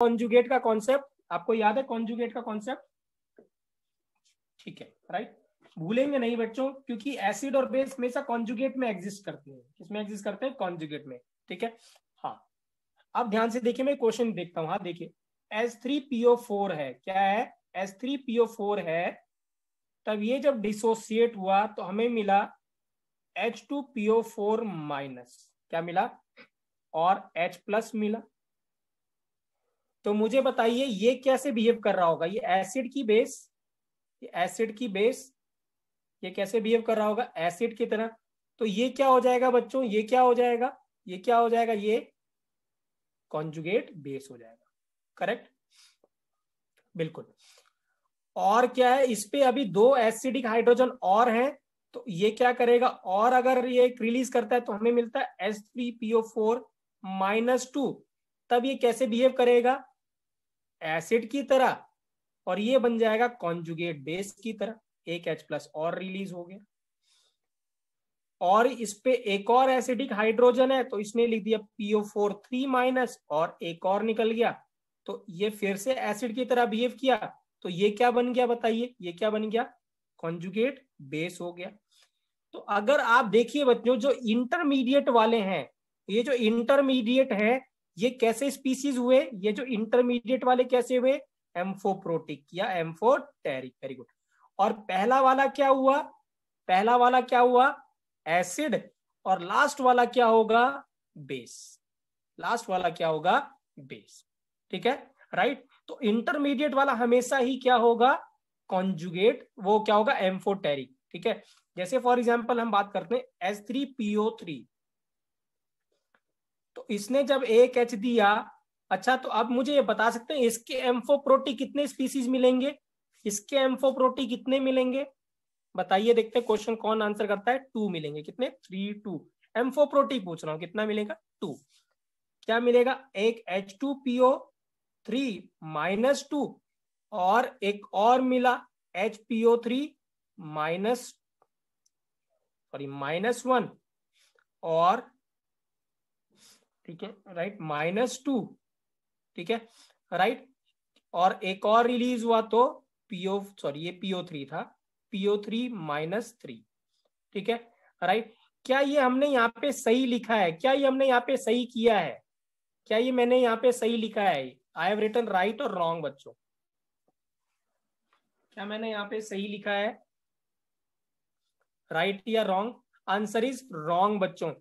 Conjugate का concept आपको याद है? कॉन्जुगेट का कॉन्सेप्ट, ठीक है, राइट, भूलेंगे नहीं बच्चों, क्योंकि एसिड और बेस हमेशा कॉन्जुगेट में एग्जिस्ट करते हैं। किसमें एग्जिस्ट करते हैं? कॉन्जुगेट में, ठीक है। हाँ, अब ध्यान से देखिए, मैं क्वेश्चन देखता हूँ। हाँ देखिए, H3PO4 है, क्या है? H3PO4 है। तब ये जब डिसोसिएट हुआ तो हमें मिला H2PO4 माइनस, क्या मिला? और H प्लस मिला। तो मुझे बताइए ये कैसे बिहेव कर रहा होगा? ये एसिड की बेस, ये एसिड की बेस, ये कैसे बिहेव कर रहा होगा? एसिड की तरह। तो ये क्या हो जाएगा बच्चों? ये क्या हो जाएगा? ये क्या हो जाएगा? ये कॉन्जुगेट बेस हो जाएगा, करेक्ट, बिल्कुल। और क्या है, इस पे अभी 2 एसिडिक हाइड्रोजन और हैं, तो ये क्या करेगा? और अगर ये रिलीज करता है तो हमें मिलता है H3PO4 माइनस 2। तब ये कैसे बिहेव करेगा? एसिड की तरह, और ये बन जाएगा कॉन्जुगेट बेस की तरह। एक H प्लस और रिलीज हो गया, और इस पे एक और एसिडिक हाइड्रोजन है, तो इसने लिख दिया PO4 3 माइनस, और एक और निकल गया, तो ये फिर से एसिड की तरह बिहेव किया। तो ये क्या बन गया बताइए? ये क्या बन गया? कॉन्जुगेट बेस हो गया। तो अगर आप देखिए बच्चों, जो इंटरमीडिएट वाले हैं, ये जो इंटरमीडिएट है, ये कैसे स्पीसीज हुए? ये जो इंटरमीडिएट वाले कैसे हुए? एम्फोप्रोटिक या एम्फोटेरिक, वेरी गुड। और पहला वाला क्या हुआ? पहला वाला क्या हुआ? एसिड। और लास्ट वाला क्या होगा? बेस। लास्ट वाला क्या होगा? बेस, ठीक है, राइट। तो इंटरमीडिएट वाला हमेशा ही क्या होगा? कॉन्जुगेट, वो क्या होगा? एम्फोटेरिक, ठीक है। जैसे फॉर एग्जांपल हम बात करते हैं H3PO3, तो इसने जब एक H दिया, अच्छा, तो अब मुझे ये बता सकते हैं इसके एम्फोप्रोटी कितने स्पीसीज मिलेंगे? इसके एम्फोप्रोटी कितने मिलेंगे? बताइए, देखते हैं क्वेश्चन कौन आंसर करता है। 2 मिलेंगे, कितने? 3 2। एम्फोप्रोटी पूछ रहा हूं, कितना मिलेगा? 2। क्या मिलेगा? एक H2PO3 माइनस 2, और एक और मिला HPO3 माइनस, सॉरी, माइनस 1, और ठीक है, राइट, माइनस 2, ठीक है, राइट। और एक और रिलीज हुआ, तो सॉरी, ये PO3 था, PO3 माइनस 3, ठीक है, राइट। क्या ये हमने यहाँ पे सही लिखा है? क्या ये हमने यहाँ पे सही किया है? क्या ये मैंने यहाँ पे सही लिखा है? आई हैव रिटन राइट और रॉन्ग बच्चों? क्या मैंने यहाँ पे सही लिखा है, राइट या रॉन्ग? आंसर इज रॉन्ग बच्चों।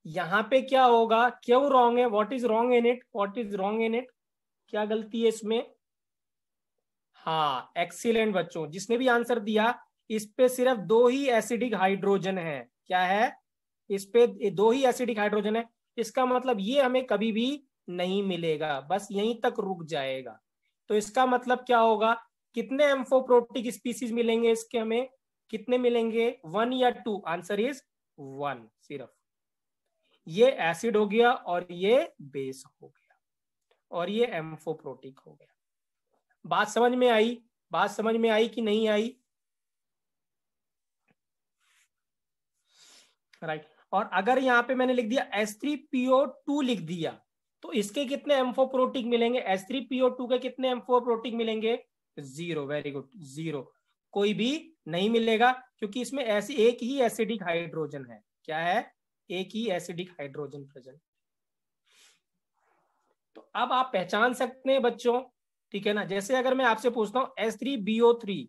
यहाँ पे क्या होगा? क्यों रॉन्ग है? What is wrong in it? What is wrong in it? क्या गलती है इसमें? हाँ, एक्सीलेंट बच्चों, जिसने भी आंसर दिया, इस पे सिर्फ 2 ही एसिडिक हाइड्रोजन है। क्या है? इस पे 2 ही एसिडिक हाइड्रोजन है। इसका मतलब ये हमें कभी भी नहीं मिलेगा, बस यहीं तक रुक जाएगा। तो इसका मतलब क्या होगा? कितने एम्फोप्रोटिक स्पीसीज मिलेंगे इसके हमें? कितने मिलेंगे? 1 या 2? आंसर इज 1 सिर्फ। ये एसिड हो गया, और ये बेस हो गया, और ये एम्फोप्रोटिक हो गया। बात समझ में आई? बात समझ में आई कि नहीं आई? राइट। और अगर यहाँ पे मैंने लिख दिया H3PO2 लिख दिया, तो इसके कितने एम्फोप्रोटिक मिलेंगे? H3PO2 के कितने एम्फोप्रोटिक मिलेंगे? 0, वेरी गुड, 0। कोई भी नहीं मिलेगा, क्योंकि इसमें ऐसी एक ही एसिडिक हाइड्रोजन है। क्या है? एक ही एसिडिक हाइड्रोजन प्रेजेंट। तो अब आप पहचान सकते हैं बच्चों, ठीक है ना? जैसे अगर मैं आपसे पूछता हूं H3BO3,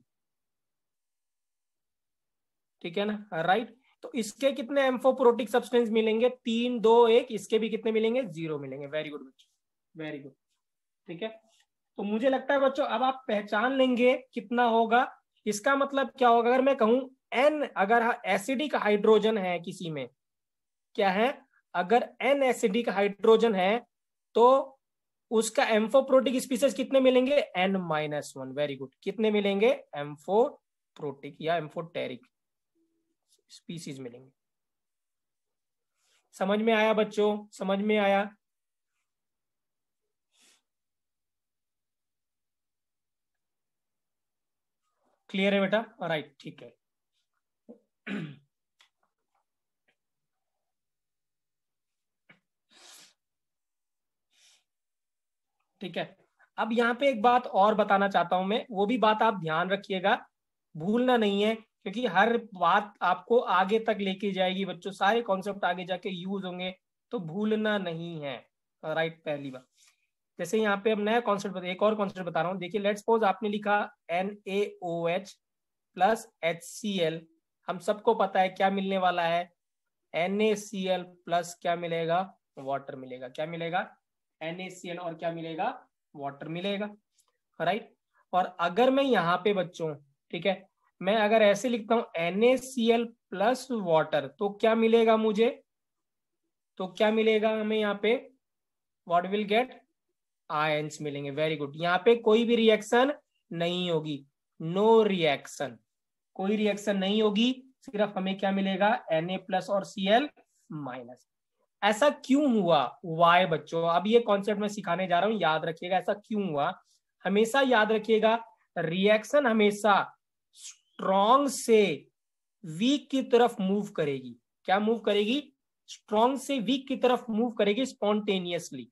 ठीक है ना, राइट। तो इसके कितने एम्फोप्रोटिक सब्सटेंस मिलेंगे? 3 2 1। इसके भी कितने मिलेंगे? 0 मिलेंगे। वेरी गुड बच्चों, वेरी गुड, ठीक है। तो मुझे लगता है बच्चों अब आप पहचान लेंगे कितना होगा। इसका मतलब क्या होगा? अगर मैं कहूं N, अगर एसिडिक हाइड्रोजन है किसी में, क्या है? अगर N एसिडिक हाइड्रोजन है, तो उसका एम्फोप्रोटिक स्पीसीज कितने मिलेंगे? N-1। Very good. कितने मिलेंगे? एम्फोप्रोटिक या एम्फोटेरिक स्पीसीज मिलेंगे। समझ में आया बच्चों? समझ में आया? क्लियर है बेटा? राइट, ठीक है। ठीक है, अब यहाँ पे एक बात और बताना चाहता हूं मैं, वो भी बात आप ध्यान रखिएगा, भूलना नहीं है, क्योंकि हर बात आपको आगे तक लेके जाएगी बच्चों, सारे कॉन्सेप्ट आगे जाके यूज होंगे, तो भूलना नहीं है। राइट, पहली बात। जैसे यहाँ पे अब नया कॉन्सेप्ट एक और कॉन्सेप्ट बता रहा हूँ। देखिए, लेट्स सपोज आपने लिखा NaOH प्लस HCl। हम सबको पता है क्या मिलने वाला है, NaCl प्लस क्या मिलेगा, वाटर मिलेगा। क्या मिलेगा, NaCl और क्या मिलेगा, वाटर मिलेगा। राइट। और अगर मैं यहाँ पे बच्चों, ठीक है, मैं अगर ऐसे लिखता हूं NaCl प्लस वाटर, तो क्या मिलेगा मुझे, तो क्या मिलेगा हमें यहाँ पे, व्हाट विल गेट, आयंस मिलेंगे। Very good. यहाँ पे कोई भी रिएक्शन नहीं होगी, नो रिएक्शन, कोई रिएक्शन नहीं होगी, सिर्फ हमें क्या मिलेगा, Na प्लस और Cl माइनस। ऐसा क्यों हुआ, वाई बच्चों, अब ये कॉन्सेप्ट मैं सिखाने जा रहा हूं, याद रखिएगा ऐसा क्यों हुआ। हमेशा याद रखिएगा, रिएक्शन हमेशा स्ट्रॉन्ग से वीक की तरफ मूव करेगी। क्या मूव करेगी, स्ट्रॉन्ग से वीक की तरफ मूव करेगी स्पॉन्टेनियसली,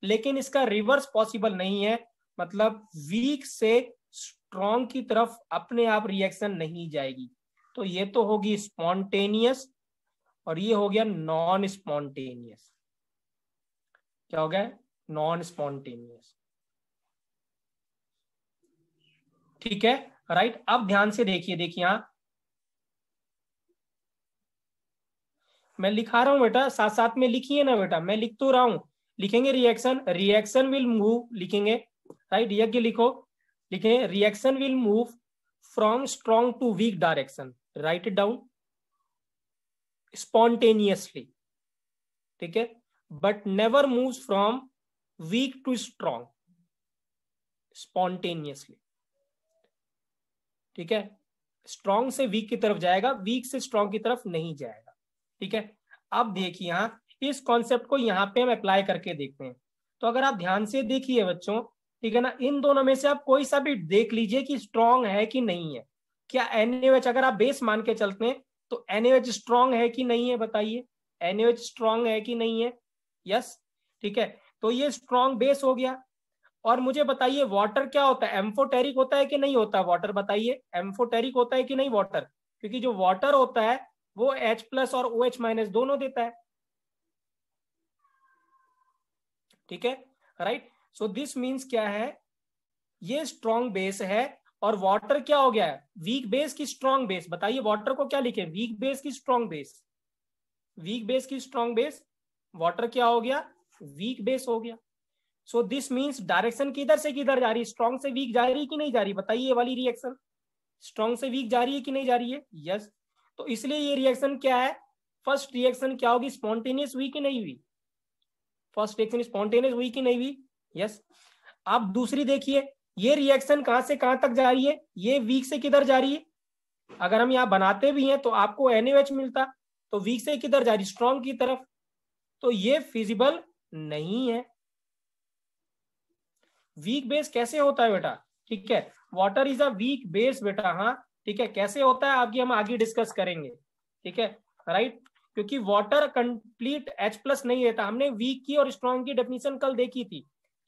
लेकिन इसका रिवर्स पॉसिबल नहीं है। मतलब वीक से स्ट्रॉन्ग की तरफ अपने आप रिएक्शन नहीं जाएगी। तो ये तो होगी स्पॉन्टेनियस, और ये हो गया नॉन स्पॉन्टेनियस। क्या हो गया, नॉन स्पॉन्टेनियस। ठीक है, राइट। अब ध्यान से देखिए, देखिए यहां मैं लिखा रहा हूं बेटा, साथ साथ में लिखिए ना बेटा, मैं लिख तो रहा हूं, लिखेंगे रिएक्शन, रिएक्शन विल मूव, लिखेंगे राइट, यज्ञ लिखो, लिखेंगे reaction will move from strong to weak direction, write it down, spontaneously, ठीक है, but never moves from weak to strong, spontaneously. ठीक है, स्ट्रॉन्ग से वीक की तरफ जाएगा, वीक से स्ट्रॉन्ग की तरफ नहीं जाएगा। ठीक है, अब देखिए यहां इस कॉन्सेप्ट को यहां पे हम अप्लाई करके देखते हैं। तो अगर आप ध्यान से देखिए बच्चों, ठीक है ना, इन दोनों में से आप कोई सा भी देख लीजिए कि स्ट्रॉन्ग है कि नहीं है। क्या NaOH अगर आप बेस मान के चलते हैं तो NaOH स्ट्रॉन्ग है कि नहीं है, बताइए, NaOH स्ट्रॉन्ग है कि नहीं है, यस। ठीक है, तो ये स्ट्रॉन्ग बेस हो गया। और मुझे बताइए वाटर क्या होता है, एम्फोटेरिक होता है कि नहीं होता वाटर, बताइए एम्फोटेरिक होता है कि नहीं वाटर, क्योंकि जो वाटर होता है वो H प्लस और OH माइनस दोनों देता है। ठीक है, राइट। सो दिस मीन्स क्या है, ये स्ट्रॉन्ग बेस है, और वाटर क्या हो गया है, वीक बेस की स्ट्रॉन्ग बेस। बताइए वाटर को क्या लिखे, वीक बेस की स्ट्रॉन्ग बेस, वीक बेस की स्ट्रॉन्ग बेस, वाटर क्या हो गया, वीक बेस हो गया। सो दिस मीन्स डायरेक्शन किधर से किधर जा रही है, स्ट्रॉन्ग से वीक जा रही है कि नहीं जा रही, बताइए ये वाली रिएक्शन स्ट्रॉन्ग से वीक जा रही है कि नहीं जा रही है, यस। तो इसलिए ये रिएक्शन क्या है, फर्स्ट रिएक्शन क्या होगी, स्पॉन्टेनियस हुई कि नहीं हुई, फर्स्ट रिएक्शन स्पॉन्टेनियस हुई कि नहीं हुई, यस। अब दूसरी देखिए, ये रिएक्शन कहां से कहां तक जा रही है, ये वीक से किधर जा रही है, अगर हम यहां बनाते भी हैं तो आपको NaOH मिलता, तो वीक से किधर जा रही, स्ट्रॉन्ग की तरफ, तो ये फिजिबल नहीं है। वीक बेस कैसे होता है बेटा, ठीक है, water is a weak base बेटा, हाँ ठीक है, कैसे होता है आगे हम आगे डिस्कस करेंगे। ठीक है, राइट, क्योंकि वाटर कंप्लीट H प्लस नहीं रहता, हमने वीक की और स्ट्रॉन्ग की डेफिनेशन कल देखी थी।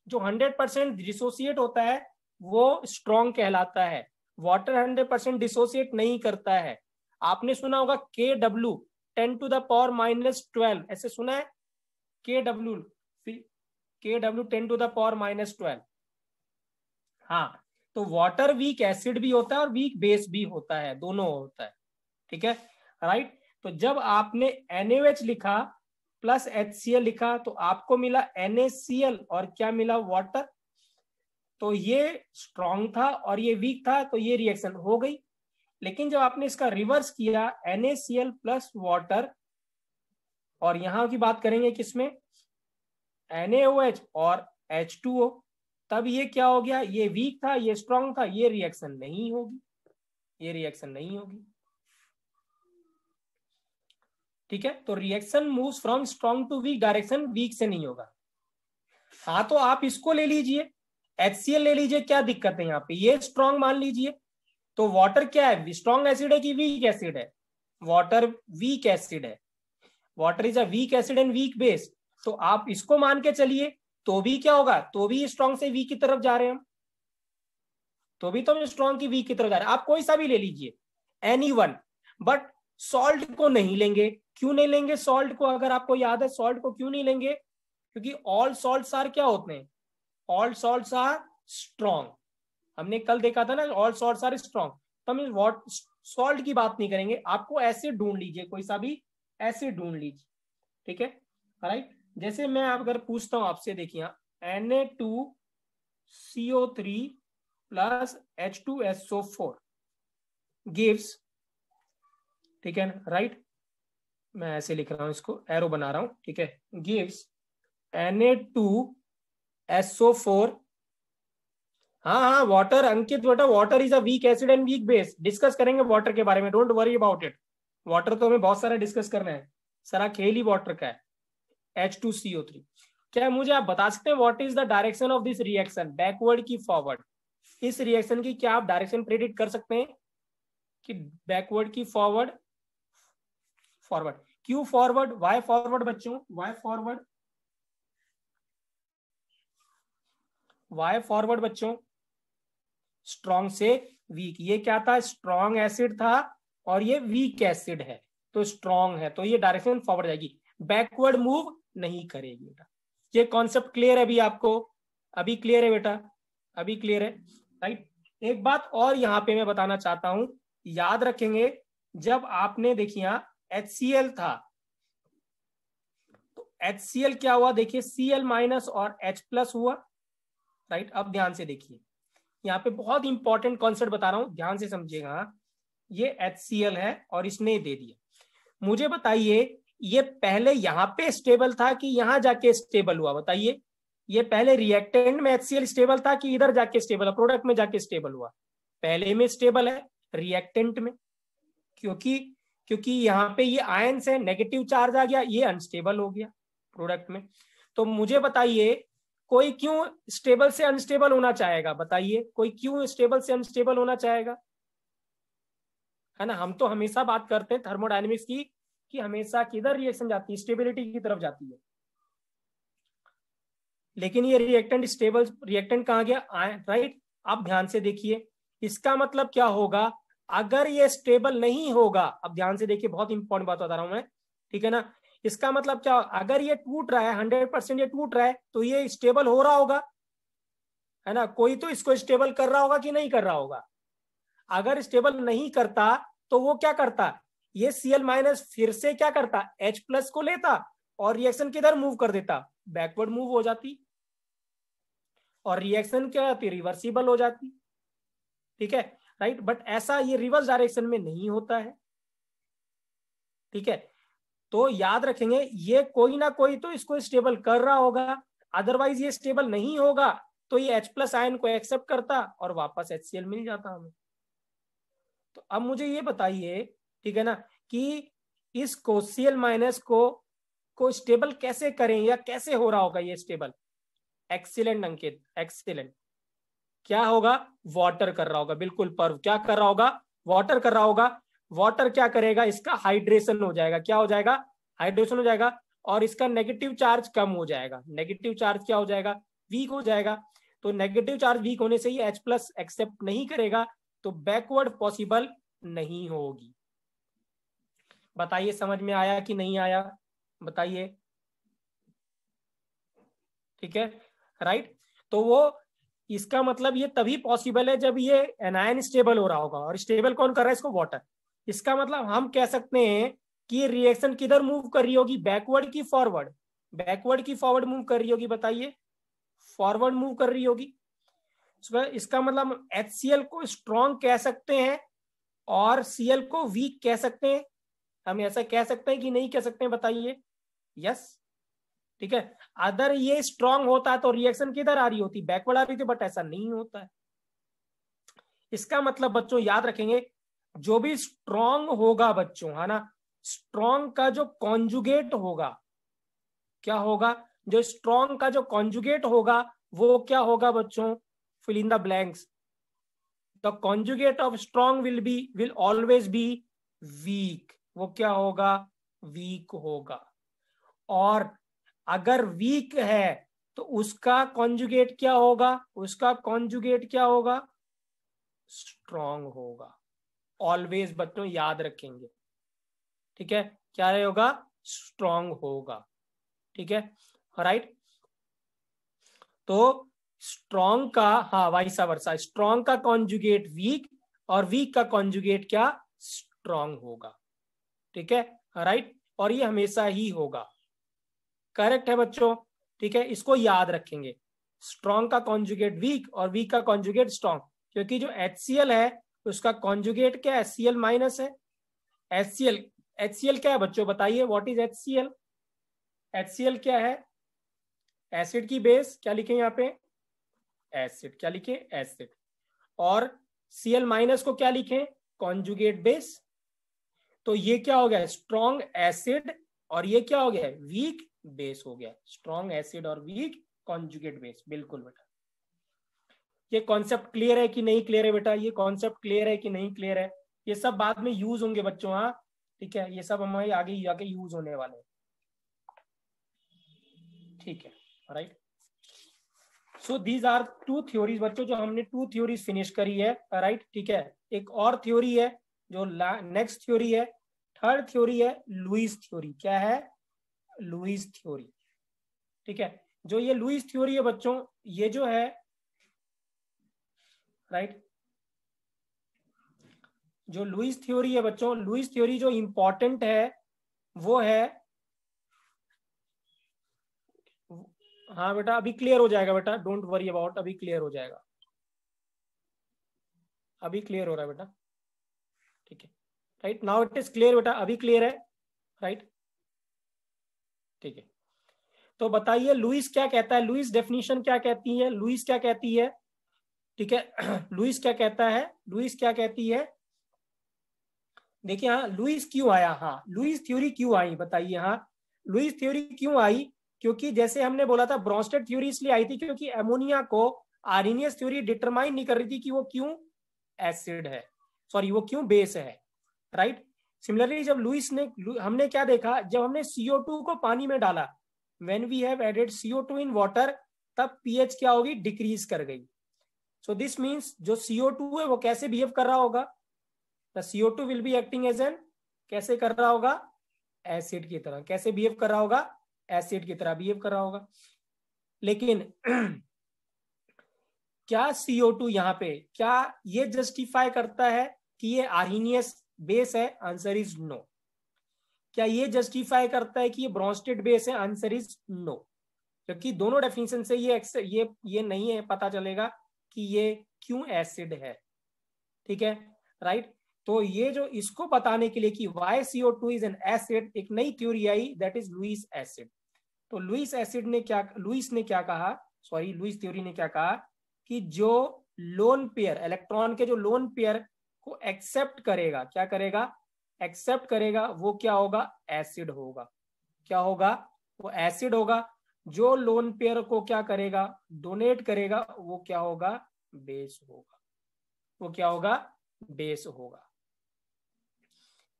जो 100% डिसोसिएट होता है वो स्ट्रॉन्ग कहलाता है, वाटर 100% डिसोसिएट नहीं करता है। आपने सुना होगा KW 10⁻⁻12, ऐसे सुना है, KW 10⁻⁻12। हाँ, तो वाटर वीक एसिड भी होता है और वीक बेस भी होता है, दोनों होता है। ठीक है, राइट। तो जब आपने NaOH लिखा प्लस HCl लिखा तो आपको मिला NaCl और क्या मिला, वाटर। तो ये स्ट्रॉन्ग था और ये वीक था, तो ये रिएक्शन हो गई। लेकिन जब आपने इसका रिवर्स किया, NaCl प्लस वाटर, और यहां की बात करेंगे किसमें, NaOH और H2O, तब ये क्या हो गया, ये वीक था ये स्ट्रॉन्ग था, ये रिएक्शन नहीं होगी, ये रिएक्शन नहीं होगी। ठीक है, तो reaction moves from strong to weak direction, weak से नहीं होगा। हाँ, तो आप इसको ले लीजिए, HCl ले लीजिए, क्या दिक्कत है यहाँ पे, ये स्ट्रॉन्ग मान लीजिए। तो वाटर क्या है, स्ट्रॉन्ग एसिड है कि वीक एसिड है, वाटर वीक एसिड है, water is a weak acid and weak base. तो आप इसको मान के चलिए तो भी क्या होगा, तो भी स्ट्रॉन्ग से वीक की तरफ जा रहे हैं हम, तो भी तो हम स्ट्रॉन्ग की वीक की तरफ जा रहे हैं। आप कोई सा भी ले लीजिए, एनी वन, बट सॉल्ट को नहीं लेंगे। क्यों नहीं लेंगे सॉल्ट को, अगर आपको याद है सॉल्ट को क्यों नहीं लेंगे, क्योंकि ऑल सॉल्ट्स आर क्या होते हैं, ऑल सॉल्ट्स आर स्ट्रॉन्ग। हमने कल देखा था ना, ऑल सॉल्ट्स आर स्ट्रॉन्ग। तो हम वॉट सॉल्ट की बात नहीं करेंगे, आपको एसिड ढूंढ लीजिए, कोई सा भी एसिड ढूंढ लीजिए, ठीक है, राइट। जैसे मैं अगर पूछता हूं आपसे, देखिए Na2CO3 प्लस H2SO4 गिव्स, ठीक है राइट, मैं ऐसे लिख रहा हूं, इसको एरो बना रहा हूं, ठीक है, गिव्स Na2SO4। हाँ हाँ वाटर, अंकित बेटा, water is a weak acid and weak base. Discuss करेंगे वाटर के बारे में, don't worry about it. Water तो हमें बहुत सारा डिस्कस करना है, सारा खेल ही वाटर का है। H2CO3, क्या मुझे आप बता सकते हैं what is the direction of this reaction, backward की फॉरवर्ड? इस रिएक्शन की क्या आप डायरेक्शन प्रेडिक्ट कर सकते हैं कि बैकवर्ड की फॉरवर्ड? फॉरवर्ड। क्यों फॉरवर्ड, वाई फॉरवर्ड बच्चों, वाई फॉरवर्ड, वाई फॉरवर्ड बच्चों? स्ट्रॉन्ग से वीक, ये क्या था, स्ट्रॉन्ग एसिड था और ये वीक एसिड है, तो स्ट्रॉन्ग है, तो ये डायरेक्शन फॉरवर्ड जाएगी, बैकवर्ड मूव नहीं करेगी बेटा। ये कॉन्सेप्ट क्लियर है अभी आपको? अभी क्लियर है बेटा, अभी क्लियर है, राइट। एक बात और यहाँ पे मैं बताना चाहता हूं, याद रखेंगे, जब आपने देखिए HCl था, तो HCl क्या हुआ, देखिए Cl माइनस और H प्लस हुआ, राइट। अब ध्यान से देखिए, यहाँ पे बहुत इंपॉर्टेंट कॉन्सेप्ट बता रहा हूं, ध्यान से समझिएगा। ये HCl है और इसने दे दिया, मुझे बताइए ये पहले यहाँ पे स्टेबल था कि यहाँ जाके स्टेबल हुआ, बताइए। ये पहले रिएक्टेंट में HCl स्टेबल था कि इधर जाके स्टेबल है, प्रोडक्ट में जाके स्टेबल हुआ? पहले में स्टेबल है, रिएक्टेंट में, क्योंकि क्योंकि यहाँ पे ये आयंस है, नेगेटिव चार्ज आ गया, ये अनस्टेबल हो गया प्रोडक्ट में। तो मुझे बताइए कोई क्यों स्टेबल से अनस्टेबल होना चाहेगा, बताइए कोई क्यों स्टेबल से अनस्टेबल होना चाहेगा, है ना। हम तो हमेशा बात करते हैं थर्मोडायनेमिक्स की कि हमेशा किधर रिएक्शन जाती है, स्टेबिलिटी की तरफ जाती है, लेकिन ये रिएक्टेंट स्टेबल, रिएक्टेंट कहाँ गया, राइट। अब ध्यान से देखिए, इसका मतलब क्या होगा, अगर ये स्टेबल नहीं होगा, अब ध्यान से देखिए, बहुत इंपॉर्टेंट बात बता रहा हूं मैं, ठीक है ना। इसका मतलब क्या, अगर ये टूट रहा है 100% ये टूट रहा है, तो ये स्टेबल हो रहा होगा, है ना। कोई तो इसको स्टेबल कर रहा होगा कि नहीं कर रहा होगा। अगर स्टेबल नहीं करता तो वो क्या करता, ये Cl माइनस फिर से क्या करता, H प्लस को लेता और रिएक्शन किधर मूव कर देता, बैकवर्ड मूव हो जाती, और रिएक्शन क्या होती, रिवर्सिबल हो जाती, ठीक है, राइट। बट ऐसा ये रिवर्स डायरेक्शन में नहीं होता है, ठीक है। तो याद रखेंगे, ये कोई ना कोई तो इसको स्टेबल कर रहा होगा, अदरवाइज ये स्टेबल नहीं होगा, तो ये H प्लस आयन को एक्सेप्ट करता और वापस HCl मिल जाता हमें। तो अब मुझे ये बताइए, ठीक है ना, कि इसको Cl माइनस को स्टेबल कैसे करें, या कैसे हो रहा होगा ये स्टेबल? एक्सीलेंट अंकित, एक्सीलेंट। क्या होगा, वाटर कर रहा होगा, बिल्कुल पर्व, क्या कर रहा होगा, वाटर कर रहा होगा। वाटर क्या करेगा, इसका हाइड्रेशन हो जाएगा, क्या हो जाएगा, हाइड्रेशन हो जाएगा, और इसका नेगेटिव चार्ज कम हो जाएगा, नेगेटिव चार्ज क्या हो जाएगा, वीक हो जाएगा। तो नेगेटिव चार्ज वीक होने से ही H प्लस एक्सेप्ट नहीं करेगा, तो बैकवर्ड पॉसिबल नहीं होगी। बताइए समझ में आया कि नहीं आया, बताइए, ठीक है, राइट। तो वो, इसका मतलब ये तभी पॉसिबल है जब ये एनायन स्टेबल हो रहा होगा, और स्टेबल कौन कर रहा है इसको, वाटर। इसका मतलब हम कह सकते हैं कि ये रिएक्शन किधर मूव कर रही होगी, बैकवर्ड की फॉरवर्ड, बैकवर्ड की फॉरवर्ड मूव कर रही होगी, बताइए, फॉरवर्ड मूव कर रही होगी। इसका मतलब हम HCl को स्ट्रॉन्ग कह सकते हैं और Cl को वीक कह सकते हैं, हम ऐसा कह सकते हैं कि नहीं कह सकते हैं, बताइए। यस, ठीक है। अगर ये स्ट्रांग होता तो रिएक्शन किधर आ रही होती, बैकवर्ड आ रही थी, बट ऐसा नहीं होता है। इसका मतलब बच्चों याद रखेंगे, जो भी स्ट्रांग होगा बच्चों, है ना, स्ट्रांग का जो कॉन्जुगेट होगा, क्या होगा, जो स्ट्रांग का जो कॉन्जुगेट होगा वो क्या होगा बच्चों, fill in the blanks. The conjugate of strong will always be weak, वो क्या होगा, वीक होगा। और अगर वीक है तो उसका कॉन्जुगेट क्या होगा, उसका कॉन्जुगेट क्या होगा, स्ट्रॉन्ग होगा। ऑलवेज बच्चों याद रखेंगे, ठीक है, क्या होगा, स्ट्रॉन्ग होगा, ठीक है, राइट। तो स्ट्रॉन्ग का, हाँ वाइसा वर्सा, स्ट्रॉन्ग का कॉन्जुगेट वीक और वीक का कॉन्जुगेट क्या, स्ट्रॉन्ग होगा, ठीक है, राइट। और ये हमेशा ही होगा, करेक्ट है बच्चों, ठीक है, इसको याद रखेंगे, स्ट्रॉन्ग का कॉन्जुगेट वीक और वीक का कॉन्जुगेट स्ट्रॉन्ग, क्योंकि जो HCl है उसका कॉन्जुगेट क्या है, Cl माइनस है। HCl क्या है बच्चों, बताइए, व्हाट इज HCl? HCl क्या है, एसिड की बेस, क्या लिखें यहाँ पे, एसिड, क्या लिखें, एसिड। और Cl माइनस को क्या लिखें, कॉन्जुगेट बेस। तो ये क्या हो गया, स्ट्रॉन्ग एसिड, और ये क्या हो गया, वीक बेस हो गया, स्ट्रॉन्ग एसिड और वीक कॉन्जुगेट बेस। बिल्कुल बेटा, ये कॉन्सेप्ट क्लियर है कि नहीं क्लियर है बेटा, ये कॉन्सेप्ट क्लियर है कि नहीं क्लियर है, ये सब बाद में यूज होंगे बच्चों, हाँ ठीक है, ये सब हमारे आगे आगे यूज होने वाले हैं, ठीक है, right. So these are two theories बच्चों, जो हमने टू थ्योरीज फिनिश करी है, राइट, ठीक है। एक और थ्योरी है जो नेक्स्ट थ्योरी है, थर्ड थ्योरी है लुईस थ्योरी। क्या है, लुईस थ्योरी, ठीक है। जो ये लुईस थ्योरी है बच्चों, ये जो है, राइट, जो लुईस थ्योरी है बच्चों, लुईस थ्योरी जो इंपॉर्टेंट है वो है, हाँ बेटा अभी क्लियर हो जाएगा बेटा, डोंट वरी अबाउट, अभी क्लियर हो जाएगा, अभी क्लियर हो रहा है बेटा, ठीक है, right, now it is clear बेटा, अभी क्लियर है, राइट, ठीक है। तो बताइए लुईस क्या कहता है, लुईस डेफिनेशन क्या कहती है, लुईस क्या कहती है, ठीक है। लुईस क्या कहता है, लुईस क्या कहती है, देखिए, हाँ लुईस क्यों आया, हाँ लुईस थ्योरी क्यों आई, बताइए, हाँ लुईस थ्योरी क्यों आई, क्योंकि जैसे हमने बोला था ब्रोंस्टेड थ्योरी इसलिए आई थी क्योंकि अमोनिया को आर्हेनियस थ्योरी डिटरमाइन नहीं कर रही थी कि वो क्यों एसिड है, सॉरी वो क्यों बेस है, राइट। सिमिलरली जब लुईस ने, हमने क्या देखा, जब हमने CO2 को पानी में डाला, when we have added CO2 in water, तब पीएच क्या होगी, डिक्रीज कर गई। सो दिस मीन्स जो CO2 है वो कैसे बिहेव कर रहा होगा, the CO2 will be acting as an, कैसे कर रहा होगा, एसिड की तरह, कैसे बिहेव कर रहा होगा, एसिड की तरह बिहेव कर रहा होगा। लेकिन क्या CO2 यहाँ पे क्या ये जस्टिफाई करता है कि ये आर्हेनियस बेस है, आंसर इज नो। क्या ये जस्टिफाई करता है कि ये ब्रोंस्टेड बेस है, आंसर इज नो। क्योंकि दोनों डेफिनेशन से ये नहीं है पता चलेगा कि ये क्यों एसिड है, ठीक है, राइट। तो ये जो इसको बताने के लिए कि Y CO2 is an acid, एक नई थ्योरी आई, दैट इज लुईस एसिड। तो लुईस ने क्या कहा, सॉरी लुईस थ्योरी ने क्या कहा, कि जो लोन पेयर, इलेक्ट्रॉन के जो लोन पेयर को एक्सेप्ट करेगा, क्या करेगा, एक्सेप्ट करेगा, वो क्या होगा, एसिड होगा, क्या होगा, वो एसिड होगा। जो लोन पेयर को क्या करेगा, डोनेट करेगा, वो क्या होगा, बेस होगा, वो क्या होगा, बेस होगा।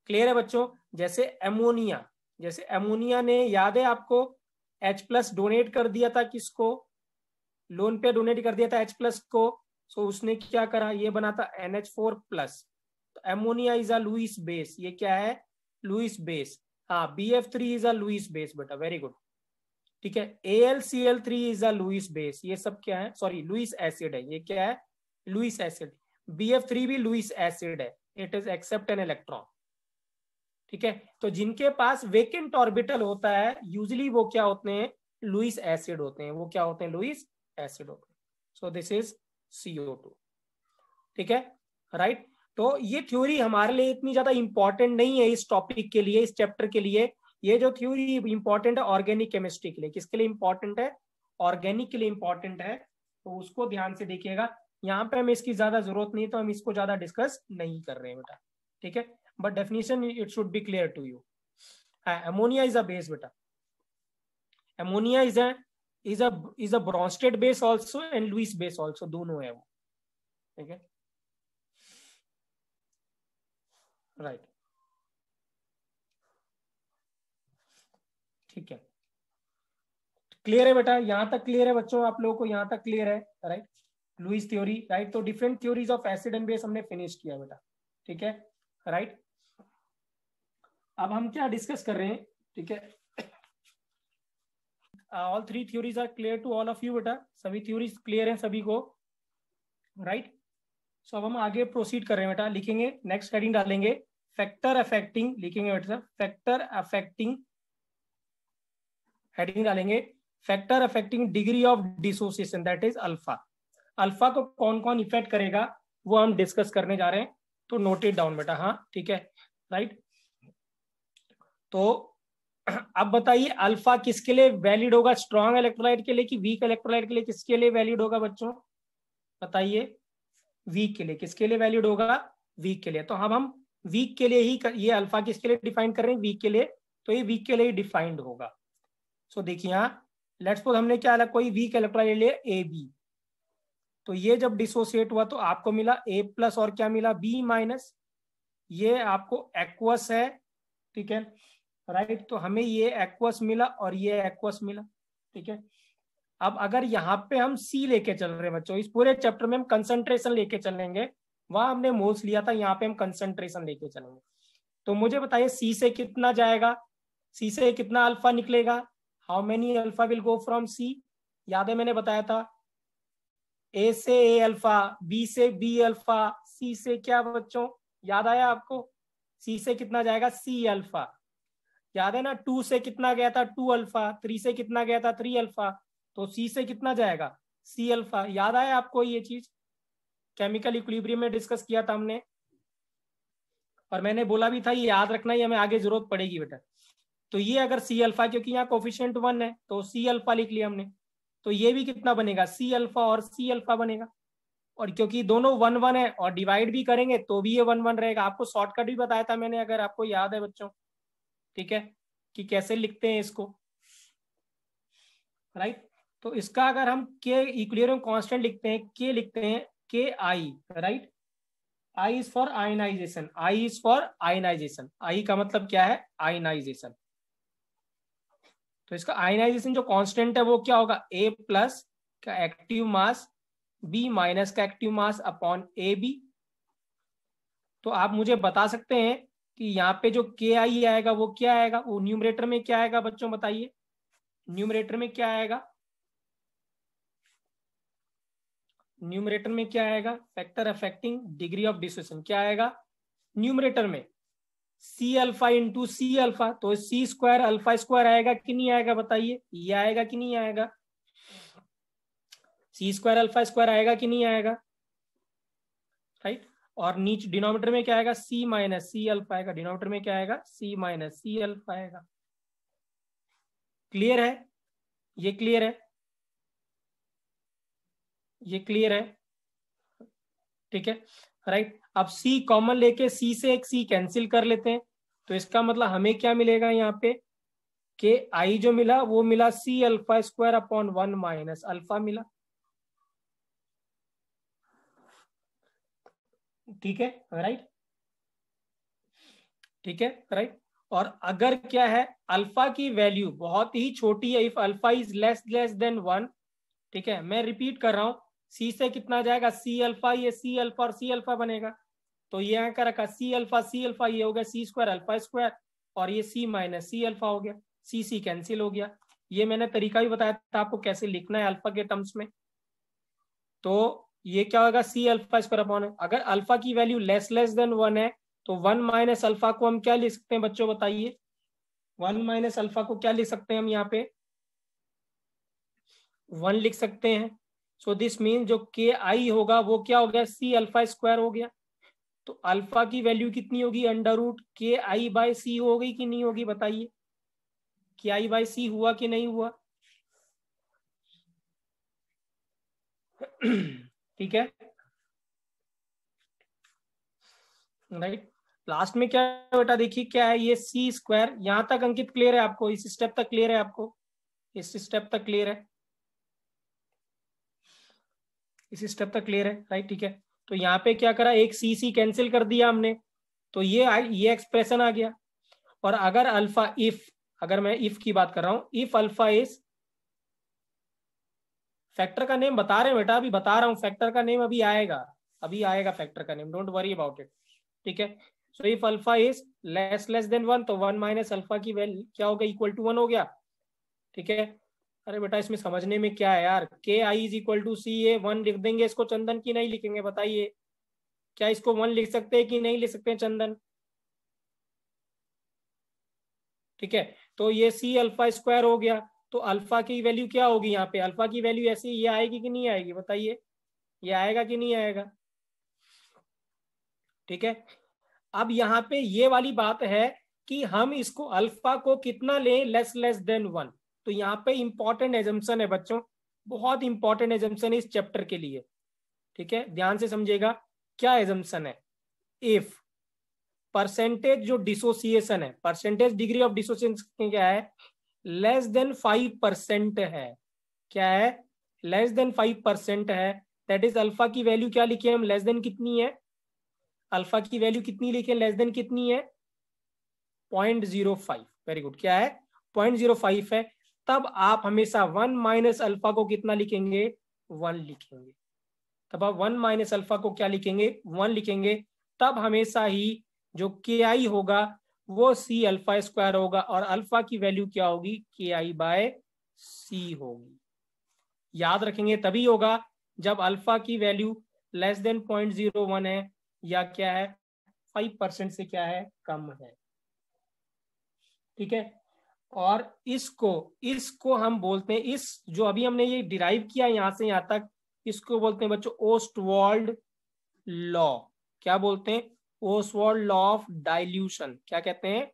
क्लियर है बच्चों। जैसे एमोनिया ने, याद है आपको, H+ डोनेट कर दिया था किसको, लोन पे डोनेट कर दिया था H+ को, सो उसने क्या करा, ये बना था NH4+। तो ammonia is a Lewis base, ये क्या है, लुईस बेस। हाँ BF3 is a Lewis base बेटा, वेरी गुड, ठीक है। AlCl3 is a Lewis base, ये सब क्या है, सॉरी लुईस एसिड है, ये क्या है, लुईस एसिड। BF3 भी लुईस एसिड है, it is accept an electron, ठीक है। तो जिनके पास वेकेंट ऑर्बिटल होता है यूजली वो क्या होते हैं, लुईस एसिड होते हैं, वो क्या होते हैं, लुईस एसिड होते हैं। सो दिस इज CO2, ठीक है, राइट। तो ये थ्योरी हमारे लिए इतनी ज्यादा इंपॉर्टेंट नहीं है इस टॉपिक के लिए, इस चैप्टर के लिए। ये जो थ्योरी इंपॉर्टेंट है ऑर्गेनिक केमिस्ट्री के लिए, किसके लिए इंपॉर्टेंट है, ऑर्गेनिक के लिए इंपॉर्टेंट है, तो उसको ध्यान से देखिएगा। यहाँ पे हमें इसकी ज्यादा जरूरत नहीं है, तो हम इसको ज्यादा डिस्कस नहीं कर रहे हैं बेटा, ठीक है। But definition it should be clear to you. Ammonia is a base बेटा, ammonia is a Bronsted base also and Lewis base also, दोनों है वो, ठीक है, राइट, ठीक है। क्लियर है बेटा, यहाँ तक क्लियर है बच्चों, आप लोगों को यहाँ तक क्लियर है, राइट? Lewis theory, right? तो different theories of acid and base हमने फिनिश किया बेटा, ठीक है, राइट? अब हम क्या डिस्कस कर रहे हैं, ठीक है? All three theories are clear to all of you बेटा, सभी थ्योरीज क्लियर है सभी को, राइट? सो अब हम आगे प्रोसीड कर रहे हैं बेटा, लिखेंगे नेक्स्ट हेडिंग डालेंगे फैक्टर अफेक्टिंग, लिखेंगे बेटा फैक्टर अफेक्टिंग, हेडिंग डालेंगे factor affecting degree of dissociation, that is alpha. Alpha को कौन कौन इफेक्ट करेगा वो हम डिस्कस करने जा रहे हैं, तो नोट इट डाउन बेटा, हाँ ठीक है, राइट? तो अब बताइए अल्फा किसके लिए वैलिड होगा, स्ट्रॉन्ग इलेक्ट्रोलाइट के लिए कि वीक इलेक्ट्रोलाइट के लिए, किसके लिए वैलिड होगा बच्चों बताइए? वीक के लिए। किसके लिए वैलिड होगा? वीक के लिए। तो हम वीक के लिए ही ये अल्फा किसके लिए डिफाइन कर रहे हैं? वीक के लिए, तो ये वीक के लिए ही डिफाइंड होगा। सो देखिए यहाँ लेट्स सपोज हमने क्या अलग कोई वीक इलेक्ट्रोलाइट ले ए बी, तो ये जब डिसोसिएट हुआ तो आपको मिला ए प्लस और क्या मिला? B minus. ये आपको एक्वस है, ठीक है, राइट? तो हमें ये एक्वस मिला और ये एक्वस मिला, ठीक है। अब अगर यहाँ पे हम सी लेके चल रहे हैं बच्चों, इस पूरे चैप्टर में हम कंसंट्रेशन लेके चलेंगे, वहां हमने मोल्स लिया था, यहाँ पे हम कंसंट्रेशन लेके चलेंगे। तो मुझे बताइए सी से कितना जाएगा, सी से कितना अल्फा निकलेगा? How many alpha will go from C? याद है मैंने बताया था ए से ए अल्फा, बी से बी अल्फा, सी से क्या बच्चों, याद आया आपको? सी से कितना जाएगा? C alpha. याद है ना, 2 से कितना गया था? 2 अल्फा। 3 से कितना गया था? 3 अल्फा। तो सी से कितना जाएगा? C alpha. याद आया आपको ये चीज? केमिकल इक्विलिब्रियम में डिस्कस किया था हमने, और मैंने बोला भी था ये याद रखना ही हमें आगे जरूरत पड़ेगी बेटा। तो ये अगर सी अल्फा, क्योंकि यहाँ कोफिशिएंट 1 है तो सी अल्फा लिख लिया हमने, तो ये भी कितना बनेगा? सी अल्फा और सी अल्फा बनेगा। और क्योंकि दोनों 1 1 है और डिवाइड भी करेंगे तो भी ये 1 1 रहेगा। आपको शॉर्टकट भी बताया था मैंने, अगर आपको याद है बच्चों, ठीक है, कि कैसे लिखते हैं इसको, राइट? तो इसका अगर हम के इक्विलिब्रियम कांस्टेंट लिखते हैं, के लिखते हैं के I, right? I is for ionization, I is for ionization, I का मतलब क्या है? आयनाइजेशन। तो इसका आयनाइजेशन जो कांस्टेंट है वो क्या होगा? ए प्लस का एक्टिव मास, बी माइनस का active mass upon A B. तो आप मुझे बता सकते हैं कि यहाँ पे जो के आई आएगा वो क्या आएगा? वो न्यूमरेटर में क्या आएगा बच्चों बताइए? न्यूमरेटर में क्या आएगा? न्यूमरेटर में क्या आएगा? Factor affecting degree of dissociation क्या आएगा न्यूमरेटर में? C alpha into C alpha. तो सी स्क्वायर अल्फा स्क्वायर आएगा कि नहीं आएगा बताइए? ये आएगा कि नहीं आएगा? सी स्क्वायर अल्फा स्क्वायर आएगा कि नहीं आएगा, राइट? और नीचे डिनोमिनेटर में क्या आएगा? सी माइनस सी अल्फा आएगा। डिनोमिनेटर में क्या आएगा? सी माइनस सी अल्फा आएगा। क्लियर है? ये क्लियर है? ये क्लियर है? ठीक है, राइट? अब सी कॉमन लेके सी से एक सी कैंसिल कर लेते हैं, तो इसका मतलब हमें क्या मिलेगा यहाँ पे? के आई जो मिला वो मिला C alpha square upon 1 minus alpha मिला, ठीक है, राइट? ठीक है, राइट? और अगर क्या है, अल्फा की वैल्यू बहुत ही छोटी है, if alpha is less than 1, ठीक है, मैं रिपीट कर रहा हूं, सी से कितना जाएगा? सी अल्फा, ये सी अल्फा और सी अल्फा बनेगा, तो ये यहाँ का रखा सी अल्फा, ये हो गया सी स्क्वायर अल्फा स्क्वायर, और ये सी माइनस सी अल्फा हो गया, सी सी कैंसिल हो गया। ये मैंने तरीका भी बताया था आपको कैसे लिखना है अल्फा के टर्म्स में। तो ये क्या होगा? सी अल्फा स्क्वायर अपॉन, अगर अल्फा की वैल्यू लेस देन 1 है तो 1 माइनस अल्फा को हम क्या लिख सकते हैं बच्चों बताइए? 1 माइनस अल्फा को क्या लिख सकते हैं हम यहाँ पे? 1 लिख सकते हैं। सो दिस मीन जो के आई होगा वो क्या हो गया? सी अल्फा स्क्वायर हो गया। तो अल्फा की वैल्यू कितनी होगी? अंडर रूट के आई बाय सी होगी कि नहीं होगी बताइए? के आई बाय सी हुआ कि नहीं हुआ? ठीक है, राइट? लास्ट में क्या है बेटा? देखिए क्या है ये सी स्क्वायर। यहां तक अंकित क्लियर है आपको? इस स्टेप तक क्लियर है आपको? इस स्टेप तक क्लियर है? इस स्टेप तक क्लियर है, राइट? ठीक है, तो यहाँ पे क्या करा? एक सी सी कैंसिल कर दिया हमने, तो ये एक्सप्रेशन आ गया। और अगर अल्फा, इफ, अगर मैं इफ की बात कर रहा हूं, इफ अल्फा इज फैक्टर का नेम बता रहे हैं बेटा, अभी बता रहा हूँ, फैक्टर का नेम अभी आएगा, अभी आएगा फैक्टर का name, don't worry about it. ठीक है, so if alpha is less than 1 तो 1 माइनस अल्फा की वैल्यू क्या होगा, इक्वल टू 1 हो गया। ठीक है, अरे बेटा इसमें समझने में क्या है यार, के आई इज इक्वल टू सी ए, 1 लिख देंगे इसको चंदन की नहीं लिखेंगे, बताइए क्या इसको 1 लिख सकते हैं कि नहीं लिख सकते हैं चंदन? ठीक है, तो ये सी अल्फा स्क्वायर हो गया, तो अल्फा की वैल्यू क्या होगी यहाँ पे, अल्फा की वैल्यू ऐसे ये आएगी कि नहीं आएगी, बताइए ये आएगा कि नहीं आएगा? ठीक है, अब यहाँ पे ये वाली बात है कि हम इसको अल्फा को कितना लें, लेस देन 1। तो यहाँ पे इंपॉर्टेंट एजम्पशन है बच्चों, बहुत इंपॉर्टेंट एजम्पशन है इस चैप्टर के लिए। ठीक है, ध्यान से समझिएगा, क्या एजम्पशन है, इफ परसेंटेज जो डिसोसिएशन है, परसेंटेज डिग्री ऑफ डिसोसिएशन क्या है, लेस देन 5% है, क्या है, लेस देन 5% है, दैट इज अल्फा की वैल्यू क्या लिखे हम, लेस देन कितनी है, अल्फा की वैल्यू कितनी लिखे, लेस देन कितनी है, 0.05। वेरी गुड, क्या है, 0.05 है, तब आप हमेशा 1 माइनस अल्फा को कितना लिखेंगे, 1 लिखेंगे। तब आप 1 माइनस अल्फा को क्या लिखेंगे, 1 लिखेंगे, तब हमेशा ही जो के आई होगा वो सी अल्फा स्क्वायर होगा, और अल्फा की वैल्यू क्या होगी, के आई बाय सी होगी। याद रखेंगे तभी होगा जब अल्फा की वैल्यू लेस देन 0.01 है, या क्या है 5% से क्या है, कम है। ठीक है, और इसको इसको हम बोलते हैं, इस जो अभी हमने ये डिराइव किया यहां से यहां तक, इसको बोलते हैं बच्चों ओस्टवाल्ड लॉ। क्या बोलते हैं, ओस्वाल्ड लॉ ऑफ डाइल्यूशन। क्या कहते हैं,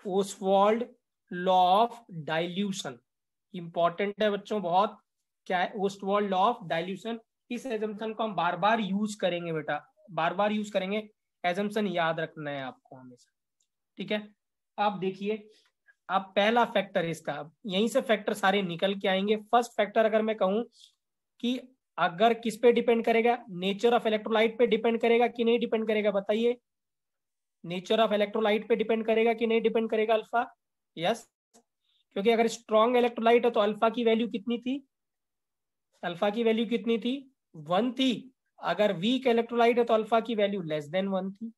Oswald law of dilution. Important है बच्चों बहुत, क्या है ओस्टवाल्ड लॉ ऑफ डाइल्यूशन। इस एजम्पशन को हम बार बार यूज करेंगे बेटा, बार बार यूज करेंगे, एजम्पशन याद रखना है आपको हमेशा। ठीक है, अब देखिए, अब पहला फैक्टर इसका, यहीं से फैक्टर सारे निकल के आएंगे। फर्स्ट फैक्टर अगर मैं कहूं कि अगर किस पे डिपेंड करेगा, नेचर ऑफ इलेक्ट्रोलाइट पे डिपेंड करेगा कि नहीं डिपेंड करेगा, बताइए नेचर ऑफ इलेक्ट्रोलाइट पे डिपेंड करेगा कि नहीं डिपेंड करेगा अल्फा? यस, क्योंकि अगर स्ट्रॉन्ग इलेक्ट्रोलाइट है तो अल्फा की वैल्यू कितनी थी, अल्फा की वैल्यू कितनी थी, 1 थी। अगर वीक इलेक्ट्रोलाइट है तो अल्फा की वैल्यू लेस देन 1 थी।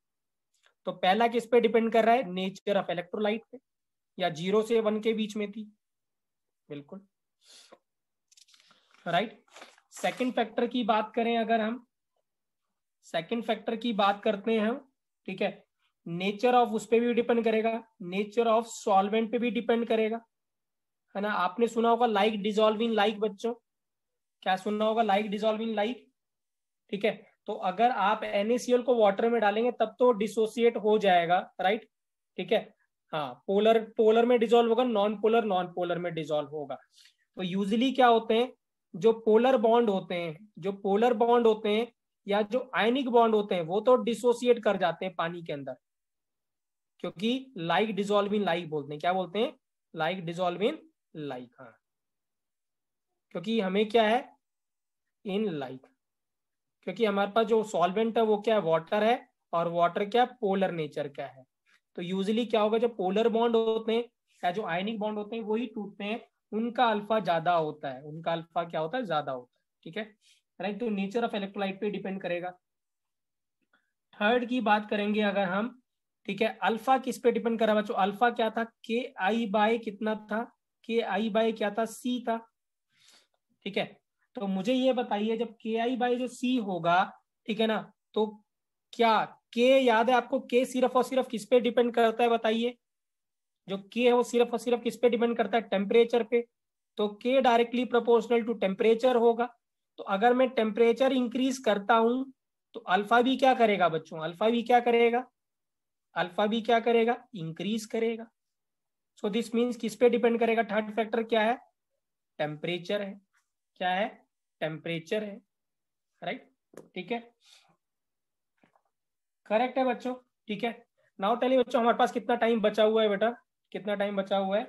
तो पहला किस पे डिपेंड कर रहा है, नेचर ऑफ इलेक्ट्रोलाइट पे, या 0 से 1 के बीच में थी, बिल्कुल राइट। सेकंड फैक्टर की बात करें अगर हम, सेकंड फैक्टर की बात करते हैं हम, ठीक है, नेचर ऑफ उस पे भी डिपेंड करेगा, नेचर ऑफ सॉल्वेंट पे भी डिपेंड करेगा, है ना। आपने सुना होगा लाइक डिजॉल्विंग लाइक, बच्चों क्या सुना होगा, लाइक डिजॉल्विंग लाइक। ठीक है, तो अगर आप NaCl को वाटर में डालेंगे तब तो डिसोसिएट हो जाएगा, राइट। ठीक है, हाँ, पोलर पोलर में डिजोल्व होगा, नॉन पोलर में डिजोल्व होगा। तो यूजली क्या होते हैं, जो पोलर बॉन्ड होते हैं, जो पोलर बॉन्ड होते हैं या जो आयनिक बॉन्ड होते हैं वो तो डिसोसिएट कर जाते हैं पानी के अंदर, क्योंकि लाइक डिजोल्व इन लाइक बोलते हैं, क्या बोलते हैं, लाइक डिजोल्व इन लाइक। हाँ, क्योंकि हमें क्या है, इन लाइक, क्योंकि हमारे पास जो सॉल्वेंट है वो क्या है, वाटर है, और वाटर क्या पोलर नेचर का है। तो यूजली क्या होगा, जो पोलर बॉन्ड होते हैं या जो आयनिक बॉन्ड होते हैं वही टूटते हैं, उनका अल्फा ज्यादा होता है, उनका अल्फा क्या होता है, ज्यादा होता है। ठीक है, राइट, तो नेचर ऑफ इलेक्ट्रोलाइट पे डिपेंड करेगा। थर्ड की बात करेंगे अगर हम, ठीक है, अल्फा किस पे डिपेंड करा बच्चों, अल्फा क्या था, के आई बाय कितना था, के आई बाय क्या था, सी था। ठीक है, तो मुझे ये बताइए जब के आई बाई जो सी होगा, ठीक है ना, तो क्या के याद है आपको, के सिर्फ और सिर्फ किस पे डिपेंड करता है, बताइए जो के है वो सिर्फ और सिर्फ किस पे डिपेंड करता है, टेम्परेचर पे। तो के डायरेक्टली प्रोपोर्शनल टू टेम्परेचर होगा। तो अगर मैं टेम्परेचर इंक्रीज करता हूं तो अल्फा भी क्या करेगा बच्चों, अल्फा भी क्या करेगा, अल्फा भी क्या करेगा, इंक्रीज करेगा। सो दिस मीन्स किस पे डिपेंड करेगा, थर्ड फैक्टर क्या है, टेम्परेचर है, क्या है, टेम्परेचर है, राइट। ठीक है, करेक्ट है बच्चों। ठीक है, नाउ टेलिए बच्चों हमारे पास कितना टाइम बचा हुआ है बेटा, कितना टाइम बचा हुआ है,